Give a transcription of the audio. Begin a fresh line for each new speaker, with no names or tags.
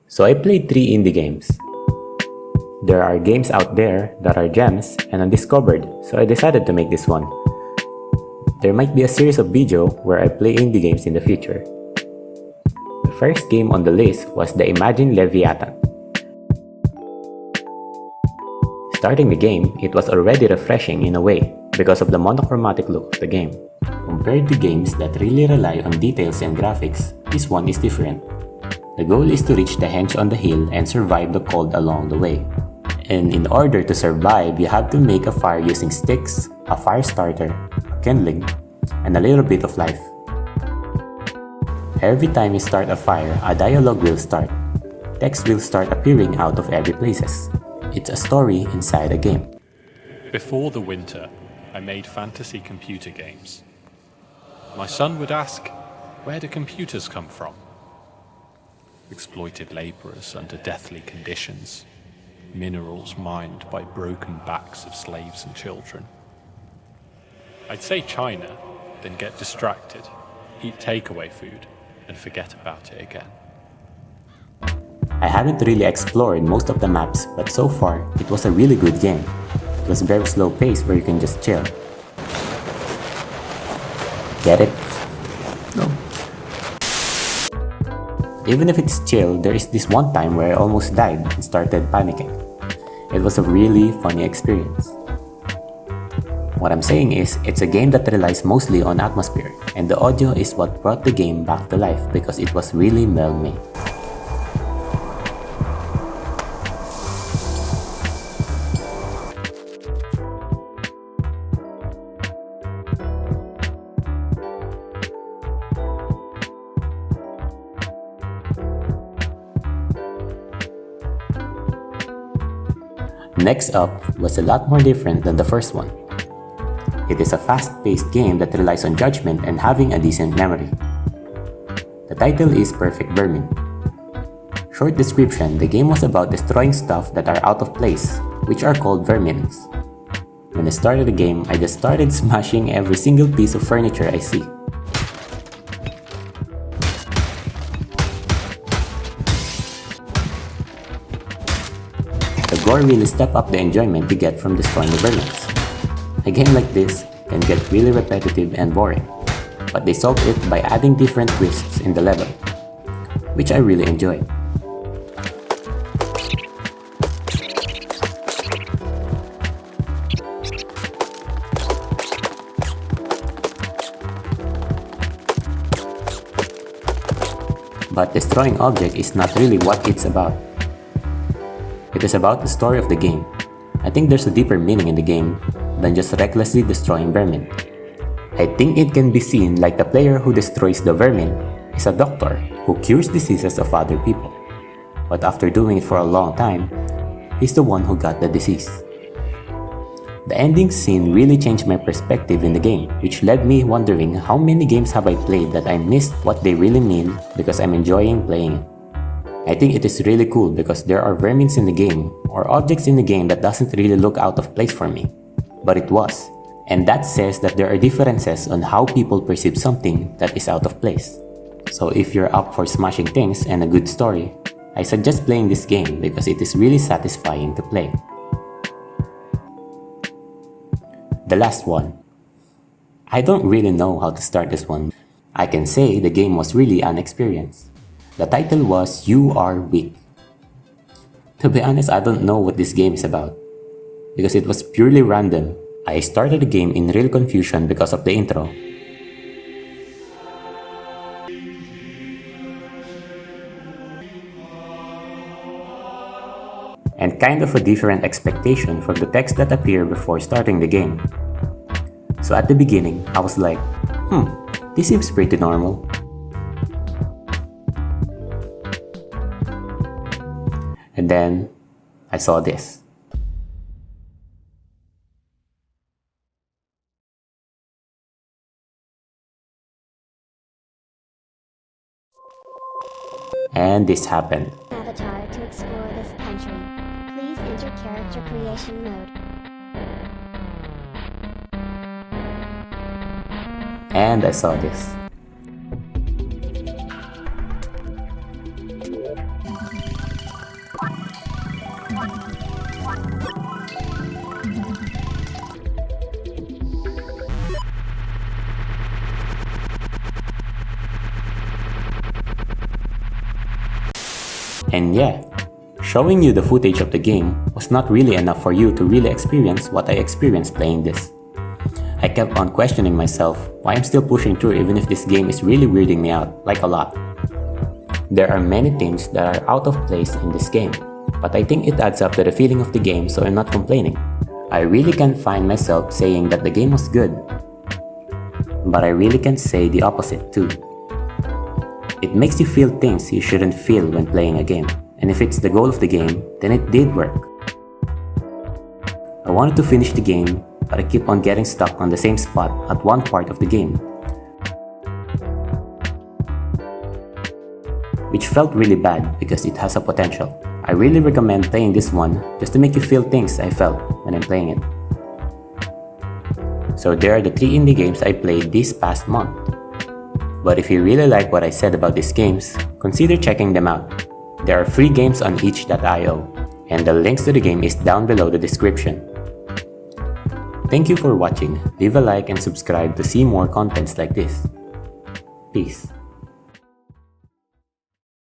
So I played 3 indie games. There are games out there that are gems and undiscovered, so I decided to make this one. There might be a series of videos where I play indie games in the future. The first game on the list was the Imagine Leviathan. Starting the game, it was already refreshing in a way because of the monochromatic look of the game. Compared to games that really rely on details and graphics, this one is different. The goal is to reach the henge on the hill and survive the cold along the way. And in order to survive, you have to make a fire using sticks, a fire starter, a kindling, and a little bit of life. Every time you start a fire, a dialogue will start. Text will start appearing out of every places. It's a story inside a game.
Before the winter, I made fantasy computer games. My son would ask, where do computers come from? Exploited laborers under deathly conditions. Minerals mined by broken backs of slaves and children. I'd say China, then get distracted, eat takeaway food, and forget about it again.
I haven't really explored most of the maps, but so far, it was a really good game. It was very slow paced where you can just chill. Get it? No. Even if it's chill, there is this one time where I almost died and started panicking. It was a really funny experience. What I'm saying is, it's a game that relies mostly on atmosphere, and the audio is what brought the game back to life because it was really well made. Next up was a lot more different than the first one. It is a fast-paced game that relies on judgment and having a decent memory. The title is Perfect Vermin. Short description, the game was about destroying stuff that are out of place, which are called vermins. When I started the game, I just started smashing every single piece of furniture I see. The gore really step up the enjoyment you get from destroying the vermins. A game like this can get really repetitive and boring, but they solved it by adding different twists in the level, which I really enjoyed. But destroying objects is not really what it's about. It is about the story of the game. I think there's a deeper meaning in the game than just recklessly destroying vermin. I think it can be seen like the player who destroys the vermin is a doctor who cures diseases of other people. But after doing it for a long time, he's the one who got the disease. The ending scene really changed my perspective in the game, which led me wondering how many games have I played that I missed what they really mean because I'm enjoying playing it. I think it is really cool because there are vermins in the game or objects in the game that doesn't really look out of place for me, but it was. And that says that there are differences on how people perceive something that is out of place. So if you're up for smashing things and a good story, I suggest playing this game because it is really satisfying to play. The last one. I don't really know how to start this one. I can say the game was really an experience. The title was You Are Weak. To be honest, I don't know what this game is about because it was purely random. I started the game in real confusion because of the intro. And kind of a different expectation from the text that appeared before starting the game. So at the beginning, I was like, this seems pretty normal. And then I saw this. And this happened.
Avatar to explore this country. Please enter character creation mode.
And I saw this. And yeah, showing you the footage of the game was not really enough for you to really experience what I experienced playing this. I kept on questioning myself why I'm still pushing through even if this game is really weirding me out, like a lot. There are many things that are out of place in this game, but I think it adds up to the feeling of the game, so I'm not complaining. I really can't find myself saying that the game was good, but I really can't say the opposite too. It makes you feel things you shouldn't feel when playing a game, and if it's the goal of the game, then it did work. I wanted to finish the game, but I keep on getting stuck on the same spot at one part of the game, which felt really bad because it has a potential. I really recommend playing this one just to make you feel things I felt when I'm playing it. So there are the 3 indie games I played this past month. But if you really like what I said about these games, consider checking them out. There are free games on itch.io, and the links to the game is down below the description. Thank you for watching. Leave a like and subscribe to see more contents like this. Peace.